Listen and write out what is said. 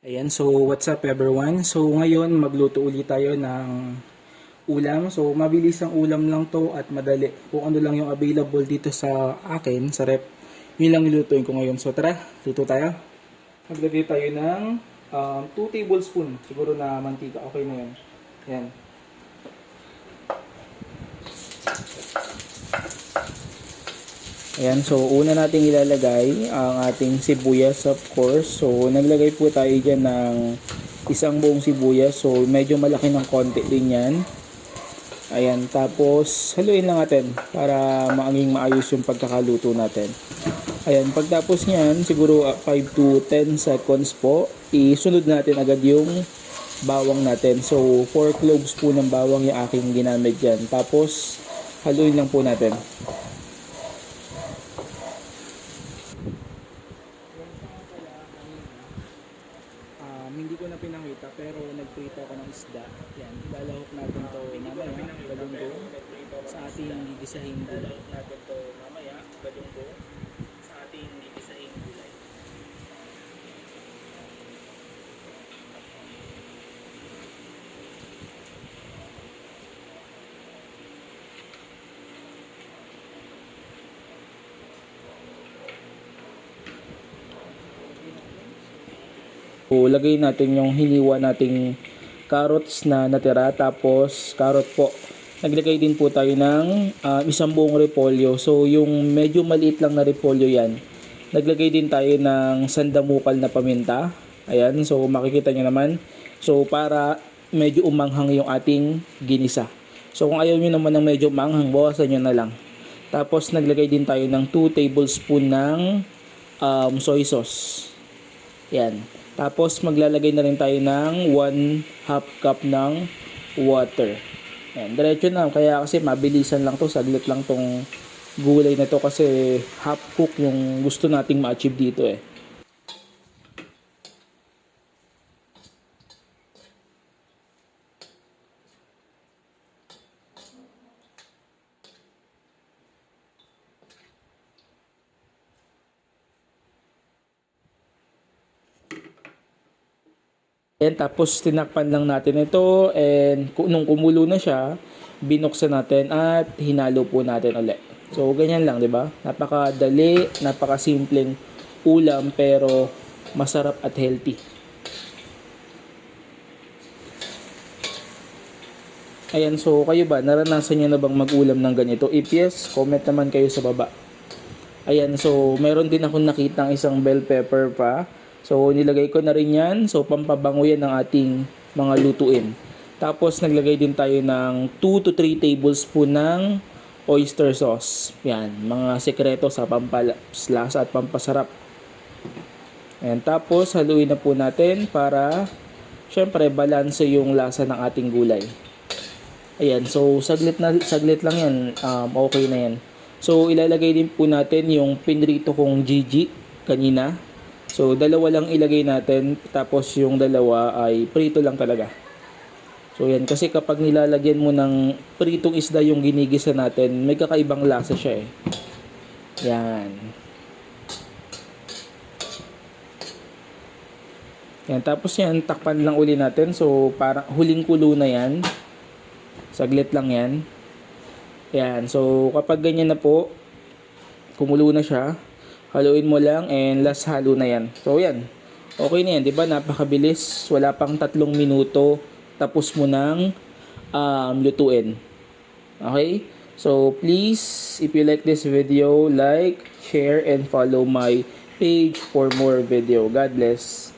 Ayan, so what's up everyone? So ngayon magluto ulit tayo ng ulam. So mabilis ang ulam lang to at madali. Kung ano lang yung available dito sa akin, sa rep, yun lang nilutuin ko ngayon. So tara, luto tayo. Maglagay tayo ng 2 tablespoon siguro na mantika. Okay na yun. Ayan. Ayan, so una nating ilalagay ang ating sibuyas of course. So naglagay po tayo dyan ng isang buong sibuyas. So medyo malaki ng konti din yan. Ayan, tapos haluin lang natin para maanging maayos yung pagkakaluto natin. Ayan, pagtapos nyan, siguro 5 to 10 seconds po, isunod natin agad yung bawang natin. So 4 cloves po ng bawang yung aking ginamit dyan. Tapos haluin lang po natin. Hindi ko na pinangita pero nagprito ako ng isda. Yan, ilalahok natin to mamaya, galunggong sa ating gigisahing gulay. Natin to mamaya, galunggong sa ating gigisahing gulay. So, lagay natin yung hiniwa nating carrots na natira. Tapos, carrot po. Naglagay din po tayo ng isang buong repolyo. So, yung medyo maliit lang na repolyo yan. Naglagay din tayo ng sandamukal na paminta. Ayan. So, makikita nyo naman. So, para medyo umanghang yung ating ginisa. So, kung ayaw nyo naman ng medyo umanghang, bawasan nyo na lang. Tapos, naglagay din tayo ng 2 tablespoon ng soy sauce. Yan. Tapos maglalagay na rin tayo ng 1/2 cup ng water. Yan. Diretso na. Kaya kasi mabilisan lang to. Saglit lang tong gulay na to kasi half cook yung gusto nating ma-achieve dito eh. And tapos tinakpan lang natin ito and nung kumulo na siya, binuksan natin at hinalo po natin ulit. So ganyan lang, 'di ba? Napakadali, napakasimpleng ulam pero masarap at healthy. Ayan, so kayo ba, naranasan niyo na bang mag-ulam ng ganito? If yes, comment naman kayo sa baba. Ayan, so meron din akong nakitang isang bell pepper pa. So nilagay ko na rin yan. So pampabango yan ng ating mga lutuin. Tapos naglagay din tayo ng 2 to 3 tablespoon ng oyster sauce. Yan, mga sekreto sa pampalasa at pampasarap. Ayan, tapos haluin na po natin para syempre balanse yung lasa ng ating gulay. Ayan, so saglit lang yan. Okay na yan. So ilalagay din po natin yung pinrito kong Gigi kanina. So dalawa lang ilagay natin, tapos yung dalawa ay prito lang talaga. So yan, kasi kapag nilalagyan mo ng pritong isda yung ginigisa natin, may kakaibang lasa siya eh. Yan. Yan, tapos yan, takpan lang uli natin. So parang huling kulo na yan. Saglit lang yan. Yan, so kapag ganyan na po, kumulo na siya, haluin mo lang and last halo na yan. So yan, okay na yan, di ba? Napakabilis, wala pang 3 minuto, tapos mo nang lutuin. Okay? So please, if you like this video, like, share, and follow my page for more video. God bless.